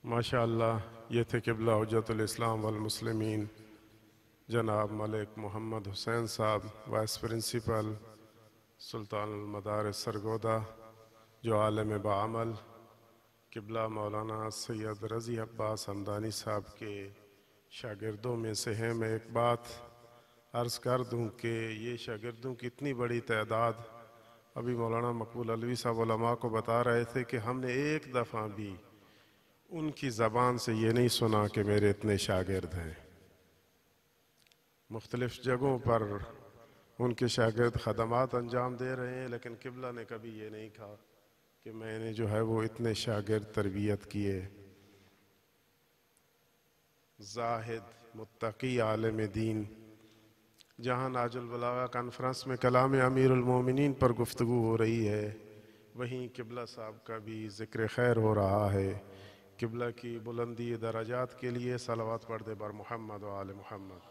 ماشاءاللہ یہ تھے قبلہ حجت الاسلام والمسلمین جناب ملک محمد حسین صاحب، وائس پرنسپل سلطان المدارس سرگودا، جو عالم بعمل قبلہ مولانا سید رضی عباس حمدانی صاحب کے شاگردوں میں سے ہیں۔ میں ایک بات عرض کر دوں کہ یہ شاگردوں کی اتنی بڑی تعداد، ابھی مولانا مقبول علوی صاحب علماء کو بتا رہے تھے کہ ہم نے ایک دفعہ بھی ان کی زبان سے یہ نہیں سنا کہ میرے اتنے شاگرد ہیں۔ مختلف جگہوں پر ان کے شاگرد خدمات انجام دے رہے ہیں، لیکن قبلہ نے کبھی یہ نہیں کہا کہ میں نے جو ہے وہ اتنے شاگرد تربیت کیے۔ زاہد متقی عالم دین، جہاں ناج البلاغہ کانفرنس میں کلام امیر المومنین پر گفتگو ہو رہی ہے، وہیں قبلہ صاحب کا بھی ذکر خیر ہو رہا ہے۔ قبلہ کی بلندی درجات کے لیے صلوات پڑھ دے بر محمد و آل محمد۔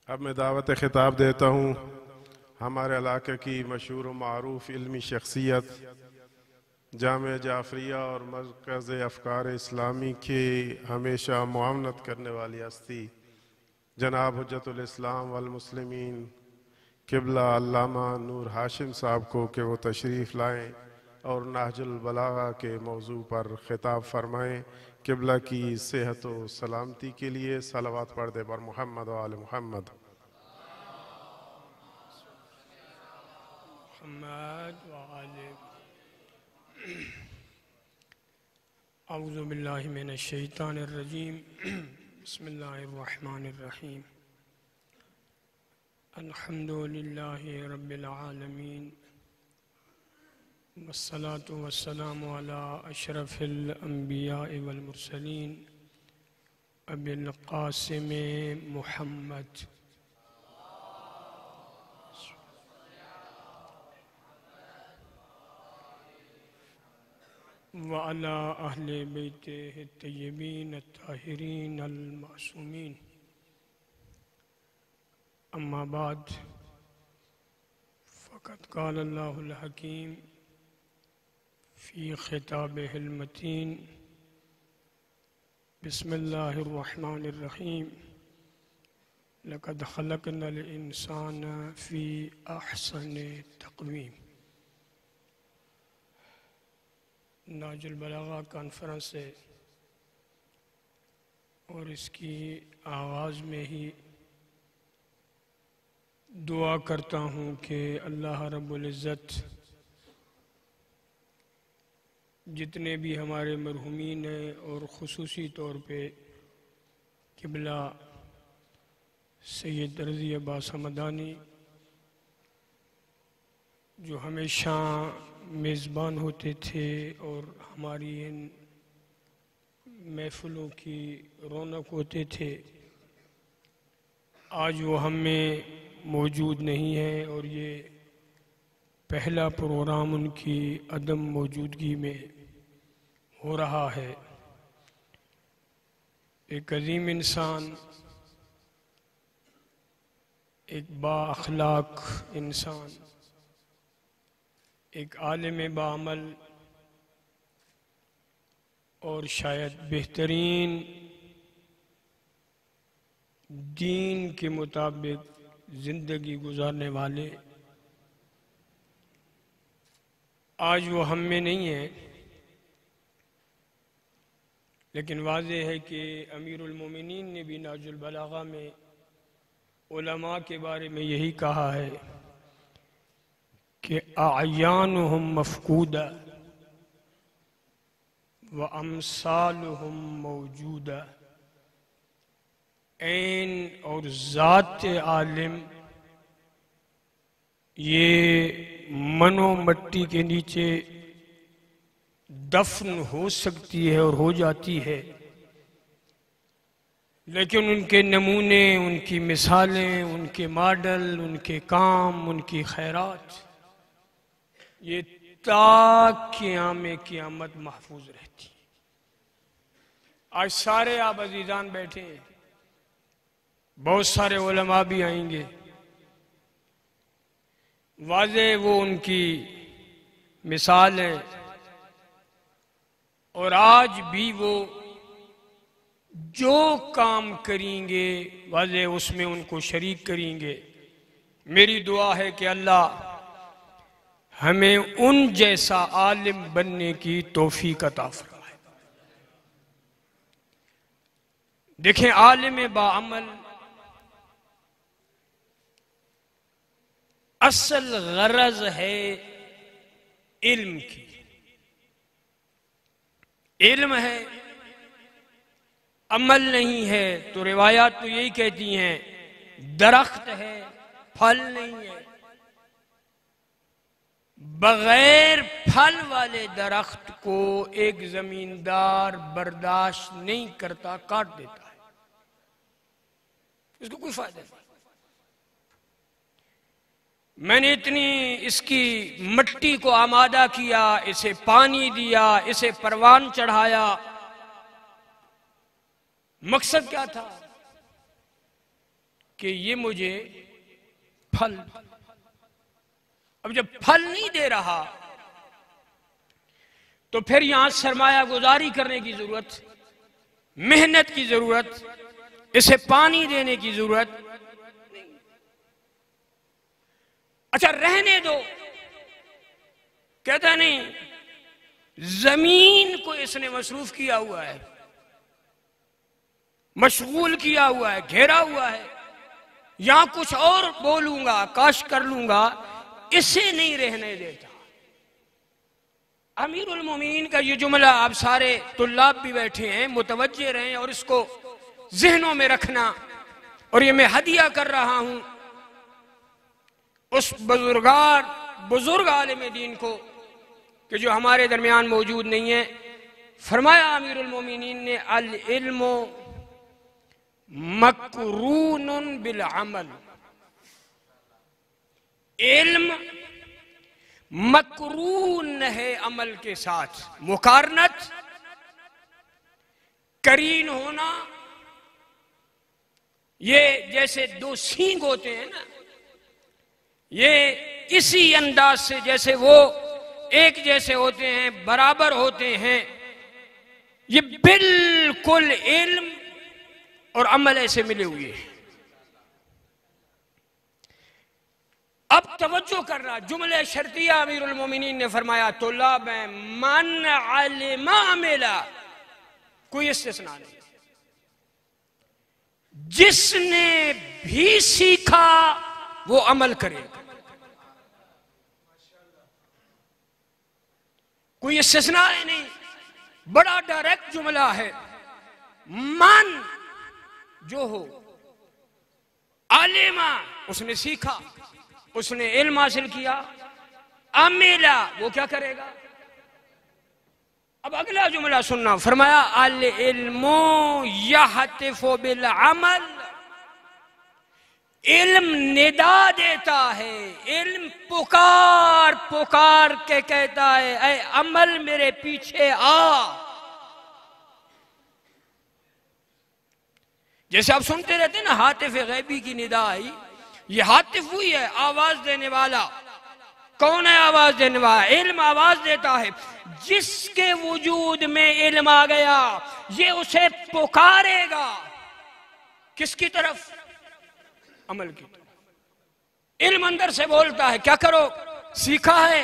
اب میں دعوت خطاب دیتا ہوں ہمارے علاقے کی مشہور و معروف علمی شخصیت، جامعہ جعفریہ اور مرکز افکار اسلامی کی ہمیشہ معاونت کرنے والی ہستی جناب حجت الاسلام والمسلمین قبلہ علامہ نور ہاشم صاحب کو کہ وہ تشریف لائیں اور نہج البلاغہ کے موضوع پر خطاب فرمائیں۔ قبلہ کی صحت و سلامتی کے لیے صلوات پڑھ دے بر محمد و آل محمد۔ محمد و آل اعوذ باللہ من الشیطان الرجیم، بسم اللہ الرحمن الرحیم۔ الحمد للہ رب العالمین، والصلاة والسلام علی اشرف الانبیاء والمرسلین، ابی القاسم محمد وعلی اہل بیتہ الطیبین الطاہرین المعصومین، اما بعد، فقد قال اللہ الحکیم فی خطابہ المتین، بسم اللہ الرحمن الرحیم، لقد خلقنا الانسان فی احسن تقویم۔ ناج البلاغہ کانفرنس سے اور اس کی آغاز میں ہی دعا کرتا ہوں کہ اللہ رب العزت جتنے بھی ہمارے مرحومین ہیں اور خصوصی طور پہ قبلہ سید رضی عباس حمدانی جو ہمیشہ میزبان ہوتے تھے اور ہماری ان محفلوں کی رونق ہوتے تھے، آج وہ ہم میں موجود نہیں ہیں اور یہ پہلا پروگرام ان کی عدم موجودگی میں ہو رہا ہے۔ ایک عظیم انسان، ایک با اخلاق انسان، ایک عالم بعمل اور شاید بہترین دین کے مطابق زندگی گزارنے والے، آج وہ ہم میں نہیں ہیں، لیکن واضح ہے کہ امیر المومنین نے بھی ناج البلاغہ میں علماء کے بارے میں یہی کہا ہے کہ اعیانہم مفقودہ وامثالہم موجودہ۔ عین اور ذات عالم یہ من و مٹی کے نیچے دفن ہو سکتی ہے اور ہو جاتی ہے، لیکن ان کے نمونے، ان کی مثالیں، ان کے ماڈل، ان کے کام، ان کی خیرات، یہ تا قیام قیامت محفوظ رہتی۔ آج سارے آپ عزیزان بیٹھے ہیں، بہت سارے علماء بھی آئیں گے، واضح وہ ان کی مثال ہے، اور آج بھی وہ جو کام کریں گے واضح اس میں ان کو شریک کریں گے۔ میری دعا ہے کہ اللہ ہمیں ان جیسا عالم بننے کی توفیق عطا فرمائے۔ دیکھیں، عالم باعمل اصل غرض ہے علم کی۔ علم ہے، عمل نہیں ہے، تو روایات تو یہی کہتی ہیں درخت ہے، پھل نہیں ہے۔ بغیر پھل والے درخت کو ایک زمیندار برداشت نہیں کرتا، کاٹ دیتا ہے، اس کو کوئی فائدہ نہیں۔ میں نے اتنی اس کی مٹی کو آمادہ کیا، اسے پانی دیا، اسے پروان چڑھایا، مقصد کیا تھا کہ یہ مجھے پھل۔ اب جب پھل نہیں دے رہا تو پھر یہاں سرمایہ گزاری کرنے کی ضرورت، محنت کی ضرورت، اسے پانی دینے کی ضرورت نہیں۔ اچھا رہنے دو، کہتا نہیں، زمین کو اس نے مصروف کیا ہوا ہے، مشغول کیا ہوا ہے، گھیرا ہوا ہے، یہاں کچھ اور بولوں گا، کاش کر لوں گا، اسے نہیں رہنے دیتا۔ امیر المومنین کا یہ جملہ آپ سارے طلاب بھی بیٹھے ہیں، متوجہ رہیں اور اس کو ذہنوں میں رکھنا، اور یہ میں ہدیہ کر رہا ہوں اس بزرگ عالم دین کو کہ جو ہمارے درمیان موجود نہیں ہے۔ فرمایا امیر المومنین نے، العلم مقرون بالعمل، علم مقرون ہے عمل کے ساتھ۔ مقارنت، قرین ہونا، یہ جیسے دو سینگ ہوتے ہیں نا، یہ اسی انداز سے جیسے وہ ایک جیسے ہوتے ہیں، برابر ہوتے ہیں، یہ بالکل علم اور عمل ایسے ملے ہوئے ہیں۔ اب توجہ کرنا، جملہ شرطیہ امیر المومنین نے فرمایا طلاب ہیں، من علم عملا، کوئی استثناء نہیں، جس نے بھی سیکھا وہ عمل کرے گا، کوئی استثناء نہیں، بڑا ڈائریکٹ جملہ ہے۔ من جو ہو، علم اس نے سیکھا، اس نے علم حاصل کیا، عملا وہ کیا کرے گا۔ اب اگلا جملہ سننا، فرمایا العلم یہتف بالعمل، علم ندا دیتا ہے، علم پکار پکار کے کہتا ہے اے عمل میرے پیچھے آ۔ جیسے آپ سنتے رہتے ہیں نا، ہاتف غیبی کی ندا آئی، یہ ہاتف ہوئی ہے، آواز دینے والا۔ کون ہے آواز دینے والا؟ علم آواز دیتا ہے، جس کے وجود میں علم آ گیا یہ اسے پکارے گا، کس کی طرف؟ عمل کی طرف۔ علم اندر سے بولتا ہے کیا کرو، سیکھا ہے،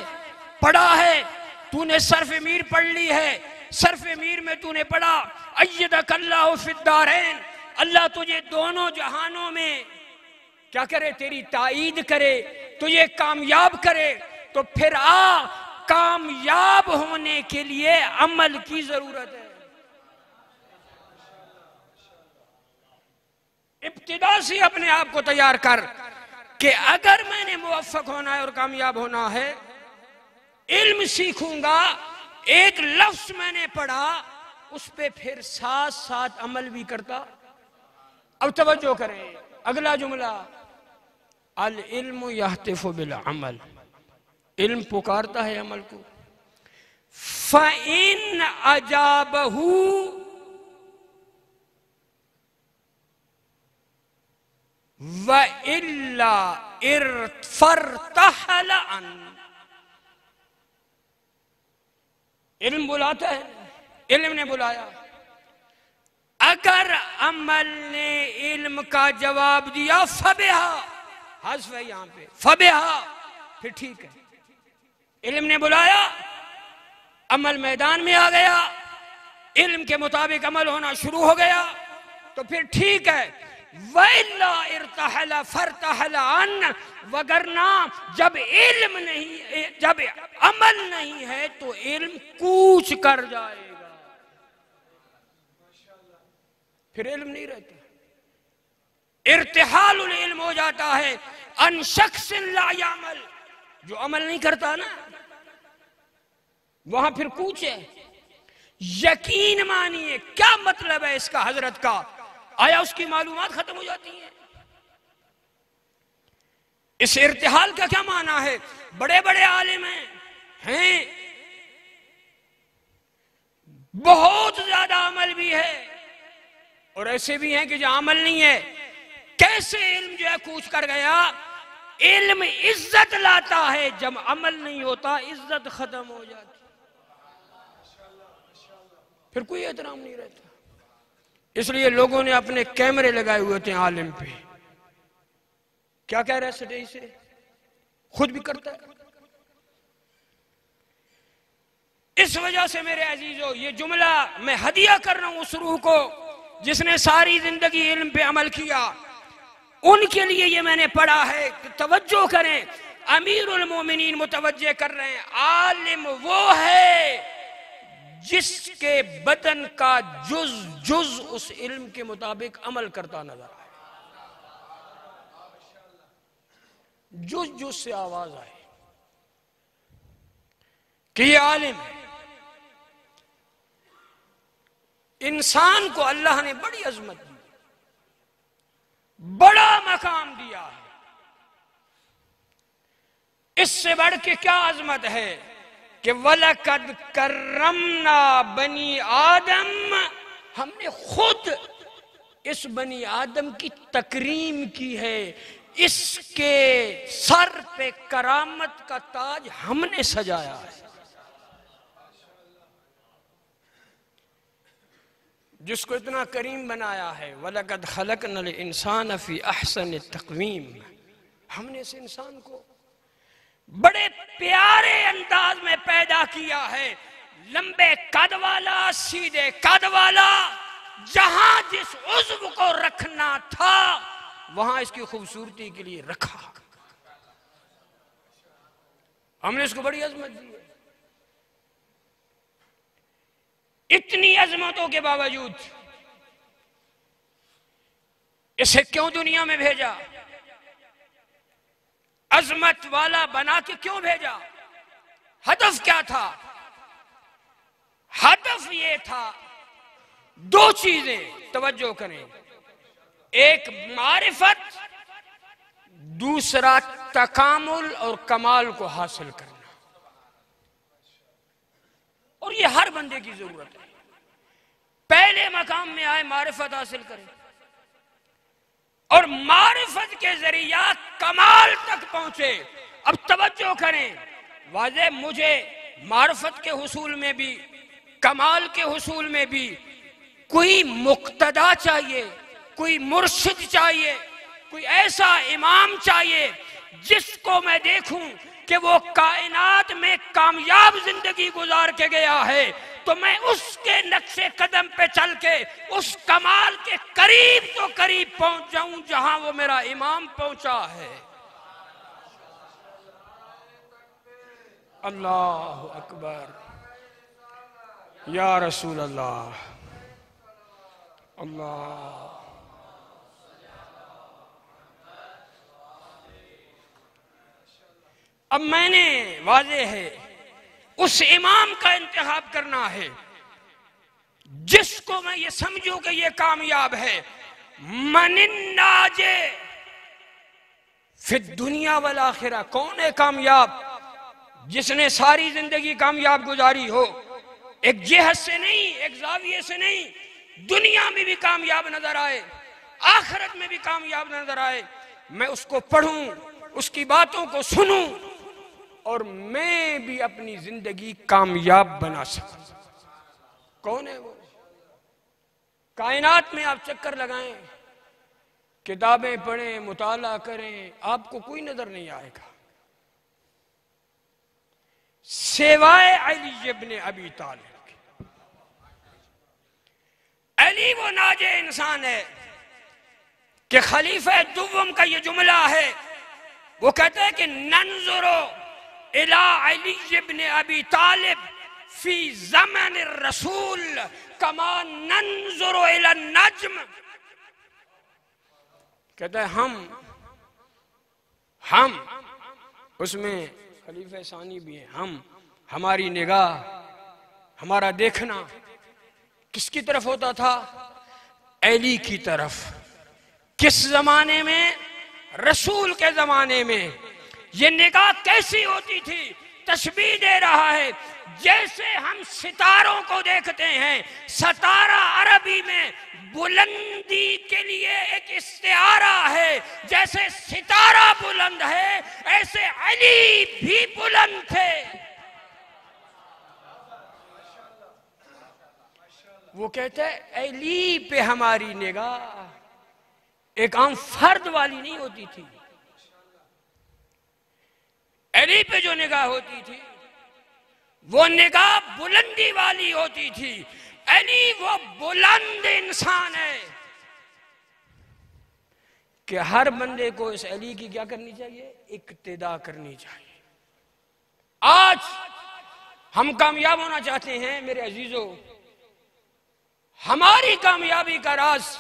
پڑھا ہے، تو نے صرف میر پڑھ لی ہے، صرف میر میں تو نے پڑھا، ایدک اللہ فی الدارین، اللہ تجھے دونوں جہانوں میں کیا کرے، تیری تائید کرے، تجھے کامیاب کرے، تو پھر آ، کامیاب ہونے کے لیے عمل کی ضرورت ہے۔ ابتدا سے اپنے آپ کو تیار کر کہ اگر میں نے موفق ہونا ہے اور کامیاب ہونا ہے، علم سیکھوں گا، ایک لفظ میں نے پڑھا، اس پہ پھر ساتھ ساتھ عمل بھی کرتا۔ اب توجہ کریں، اگلا جملہ، العلم یہتف بالعمل، علم پکارتا ہے عمل کو۔ فَإِنْ أَجَابَهُ وَإِلَّا فرتحل عن، علم بلاتا ہے، علم نے بلایا. اگر عمل نے علم کا جواب دیا فبہا، حذف ہے یہاں پہ، فبہا، پھر ٹھیک ہے. علم نے بلایا، عمل میدان میں آ گیا، علم کے مطابق عمل ہونا شروع ہو گیا تو پھر ٹھیک ہے. وَإِلَّا ارْتَحَلَ فَارْتَحَلَ عَنْ، وگرنہ جب علم نہیں، جب عمل نہیں ہے تو علم کوچ کر جائے گا، پھر علم نہیں رہتا. ارتحال العلم ہو جاتا ہے ان شخص لا یعمل، جو عمل نہیں کرتا نا وہاں پھر کوچ ہے. یقین مانیے، کیا مطلب ہے اس کا حضرت کا؟ آیا اس کی معلومات ختم ہو جاتی ہیں؟ اس ارتحال کا کیا معنی ہے؟ بڑے بڑے عالم ہیں، بہت زیادہ عمل بھی ہے، اور ایسے بھی ہیں کہ جو عمل نہیں ہے. کیسے علم جو ہے کوچ کر گیا؟ علم عزت لاتا ہے، جب عمل نہیں ہوتا عزت ختم ہو جاتی، پھر کوئی احترام نہیں رہتا. اس لیے لوگوں نے اپنے کیمرے لگائے ہوئے تھے عالم پہ، کیا کہہ رہا ہے سٹیج سے، خود بھی کرتا ہے. اس وجہ سے میرے عزیزو، یہ جملہ میں ہدیہ کر رہا ہوں اس روح کو جس نے ساری زندگی علم پہ عمل کیا. ان کے لیے یہ میں نے پڑھا ہے کہ توجہ کریں. امیر المومنین متوجہ کر رہے ہیں، عالم وہ ہے جس کے بدن کا جز جز اس علم کے مطابق عمل کرتا نظر آئے، جز جز سے آواز آئے کہ یہ عالم ہے. انسان کو اللہ نے بڑی عظمت دی، بڑا مقام دیا ہے. اس سے بڑھ کے کیا عظمت ہے کہ وَلَقَدْ كَرَّمْنَا بَنِي آدم، ہم نے خود اس بنی آدم کی تکریم کی ہے. اس کے سر پہ کرامت کا تاج ہم نے سجایا ہے. جس کو اتنا کریم بنایا ہے، وَلَقَدْ خَلَقْنَا الْإِنسَانَ فِي أَحْسَنِ تَقْوِيمٍ، ہم نے اس انسان کو بڑے پیارے انداز میں پیدا کیا ہے. لمبے قد والا، سیدھے قد والا، جہاں جس عضو کو رکھنا تھا وہاں اس کی خوبصورتی کے لیے رکھا. ہم نے اس کو بڑی عظمت دی ہے. اتنی عظمتوں کے باوجود اسے کیوں دنیا میں بھیجا؟ عظمت والا بنا کے کیوں بھیجا؟ ہدف کیا تھا؟ ہدف یہ تھا، دو چیزیں توجہ کریں، ایک معرفت، دوسرا تکامل اور کمال کو حاصل کرنا. اور یہ ہر بندے کی ضرورت ہے. پہلے مقام میں آئے معرفت حاصل کریں، اور معرفت کے ذریعہ کمال تک پہنچے. اب توجہ کریں، واضح مجھے معرفت کے حصول میں بھی، کمال کے حصول میں بھی کوئی مقتدا چاہیے، کوئی مرشد چاہیے، کوئی ایسا امام چاہیے جس کو میں دیکھوں کہ وہ کائنات میں کامیاب زندگی گزار کے گیا ہے تو میں اس کے نقش قدم پہ چل کے اس کمال کے قریب تو قریب پہنچ جاؤں جہاں وہ میرا امام پہنچا ہے. اللہ اکبر، یا رسول اللہ، اللہ. اب میں نے واضح ہے اس امام کا انتخاب کرنا ہے جس کو میں یہ سمجھوں کہ یہ کامیاب ہے. من الناج فی الدنیا والآخرہ، کون ہے کامیاب؟ جس نے ساری زندگی کامیاب گزاری ہو، ایک جہت سے نہیں، ایک زاویے سے نہیں، دنیا میں بھی کامیاب نظر آئے، آخرت میں بھی کامیاب نظر آئے. میں اس کو پڑھوں، اس کی باتوں کو سنوں اور میں بھی اپنی زندگی کامیاب بنا سکوں۔ کون ہے وہ؟ کائنات میں آپ چکر لگائیں، کتابیں پڑھیں، مطالعہ کریں، آپ کو کوئی نظر نہیں آئے گا سوائے علی ابن ابی طالب کے۔ علی وہ ناجے انسان ہے کہ خلیفہ دوم کا یہ جملہ ہے، وہ کہتے ہیں کہ ننظر الی علی ابن ابی طالب فی زمن الرسول کما ننظر الی النجم، کہتے ہیں ہم اس میں خلیفہ ثانی بھی ہیں، ہماری نگاہ، ہمارا دیکھنا کس کی طرف ہوتا تھا؟ علی کی طرف۔ کس زمانے میں؟ رسول کے زمانے میں۔ یہ نگاہ کیسی ہوتی تھی؟ تشبیہ دے رہا ہے جیسے ہم ستاروں کو دیکھتے ہیں، ستارہ عربی میں بلندی کے لیے ایک استعارہ ہے، جیسے ستارہ بلند ہے ایسے علی بھی بلند تھے۔ وہ کہتے ہیں علی پہ ہماری نگاہ ایک عام فرد والی نہیں ہوتی تھی، علی پہ جو نگاہ ہوتی تھی وہ نگاہ بلندی والی ہوتی تھی۔ علی وہ بلند انسان ہے کہ ہر بندے کو اس علی کی کیا کرنی چاہیے؟ اقتداء کرنی چاہیے۔ آج ہم کامیاب ہونا چاہتے ہیں میرے عزیزو، ہماری کامیابی کا راز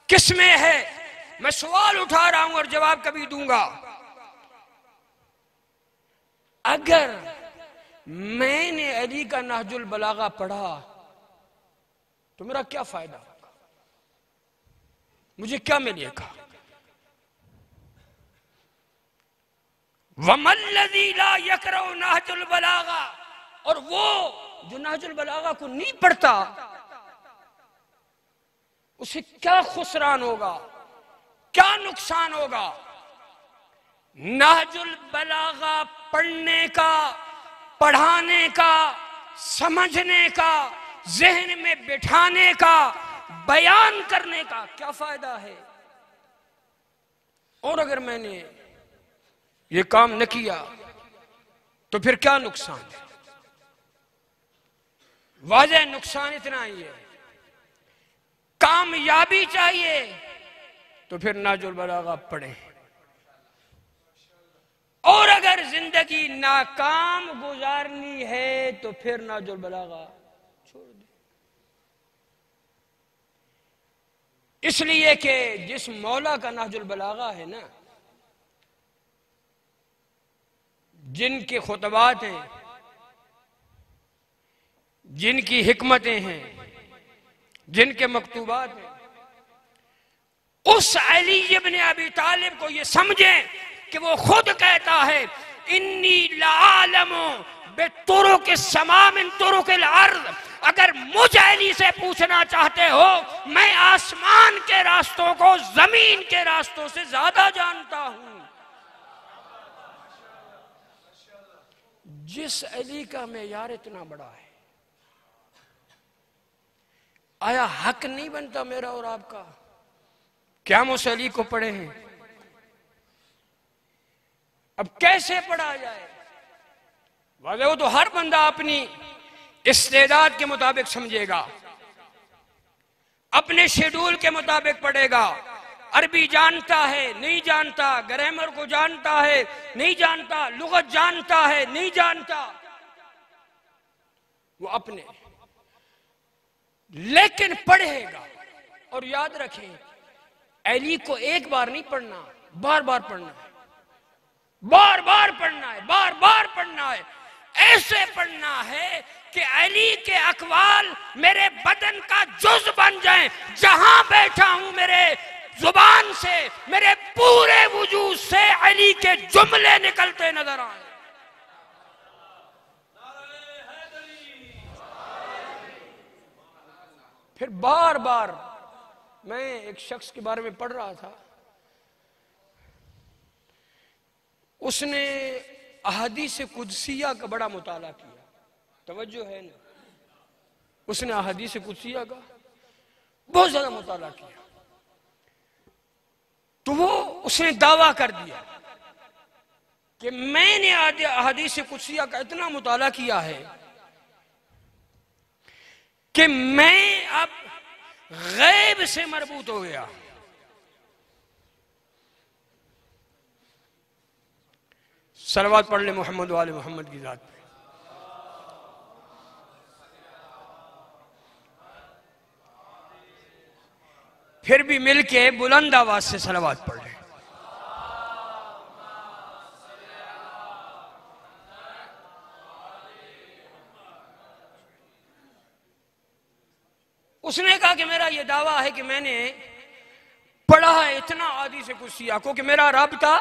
کس میں ہے؟ میں سوال اٹھا رہا ہوں اور جواب کبھی دوں گا۔ اگر میں نے علی کا نہج البلاغہ پڑھا تو میرا کیا فائدہ ہوگا؟ مجھے کیا ملے گا؟ وَمَا الَّذِي لَا يَقْرَأُ نَهْجُ الْبَلَاغَةَ، اور وہ جو نہج البلاغہ کو نہیں پڑھتا اسے کیا خسران ہوگا، کیا نقصان ہوگا؟ نہج البلاغہ پڑھنے کا، پڑھانے کا، سمجھنے کا، ذہن میں بٹھانے کا، بیان کرنے کا کیا فائدہ ہے؟ اور اگر میں نے یہ کام نہ کیا تو پھر کیا نقصان ہے؟ واضح نقصان اتنا ہی ہے۔ کامیابی چاہیے تو پھر نہج البلاغہ پڑھیں، اور اگر زندگی ناکام گزارنی ہے تو پھر نہج البلاغہ چھوڑ دیں۔ اس لیے کہ جس مولا کا نہج البلاغہ ہے نا، جن کے خطبات ہیں، جن کی حکمتیں ہیں، جن کے مکتوبات ہیں، اس علی ابن ابی طالب کو یہ سمجھیں کہ وہ خود کہتا ہے انی لعالم بطرق السماء من طرق الارض، اگر مجھ علی سے پوچھنا چاہتے ہو میں آسمان کے راستوں کو زمین کے راستوں سے زیادہ جانتا ہوں۔ جس علی کا معیار اتنا بڑا ہے، آیا حق نہیں بنتا میرا اور آپ کا کہ ہم اس علی کو پڑھے ہیں؟ اب کیسے پڑھا جائے؟ واضح ہو تو ہر بندہ اپنی استعداد کے مطابق سمجھے گا، اپنے شیڈول کے مطابق پڑھے گا۔ عربی جانتا ہے نہیں جانتا، گرامر کو جانتا ہے نہیں جانتا، لغت جانتا ہے نہیں جانتا، وہ اپنے لیکن پڑھے گا۔ اور یاد رکھیں علی کو ایک بار نہیں پڑھنا، بار بار پڑھنا ہے، بار بار پڑھنا ہے، بار بار پڑھنا ہے۔ ایسے پڑھنا ہے کہ علی کے اقوال میرے بدن کا جز بن جائیں، جہاں بیٹھا ہوں میرے زبان سے، میرے پورے وجود سے علی کے جملے نکلتے نظر آئیں۔ پھر بار بار میں ایک شخص کے بارے میں پڑھ رہا تھا، اس نے احادیث قدسیہ کا بڑا مطالعہ کیا. توجہ ہے نا؟ اس نے احادیث قدسیہ کا بہت زیادہ مطالعہ کیا. تو اس نے دعویٰ کر دیا کہ میں نے احادیث قدسیہ کا اتنا مطالعہ کیا ہے کہ میں اب غیب سے مربوط ہو گیا. صلوات پڑھ لیں محمد و آل محمد کی ذات پہ. پھر بھی مل کے بلند آواز سے صلوات پڑھ لیں. اس نے کہا کہ میرا یہ دعویٰ ہے کہ میں نے پڑھا ہے اتنا احادیث قدسیہ کو کہ میرا رابطہ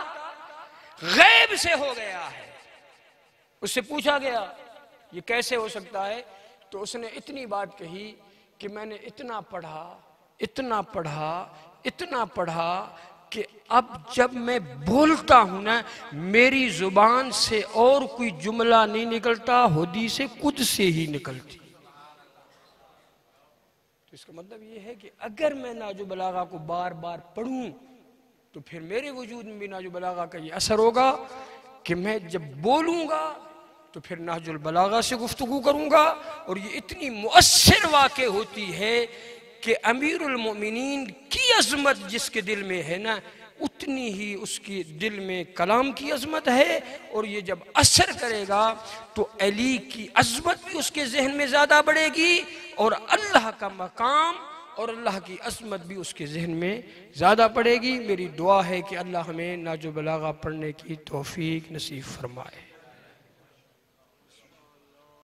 غیب سے ہو گیا ہے. اس سے پوچھا گیا یہ کیسے ہو سکتا ہے؟ تو اس نے اتنی بات کہی کہ میں نے اتنا پڑھا کہ اب جب میں بولتا ہوں نا میری زبان سے اور کوئی جملہ نہیں نکلتا، حدیث قدس سے ہی نکلتی. تو اس کا مطلب یہ ہے کہ اگر میں نہج البلاغہ کو بار بار پڑھوں تو پھر میرے وجود میں بھی نہج البلاغہ کا یہ اثر ہوگا کہ میں جب بولوں گا تو پھر نہج البلاغہ سے گفتگو کروں گا. اور یہ اتنی مؤثر واقع ہوتی ہے کہ امیر المؤمنین کی عظمت جس کے دل میں ہے نا اتنی ہی اس کی دل میں کلام کی عظمت ہے. اور یہ جب اثر کرے گا تو علی کی عظمت بھی اس کے ذہن میں زیادہ بڑھے گی اور اللہ کا مقام اور اللہ کی عظمت بھی اس کے ذہن میں زیادہ پڑے گی. میری دعا ہے کہ اللہ ہمیں نہج البلاغہ پڑھنے کی توفیق نصیب فرمائے.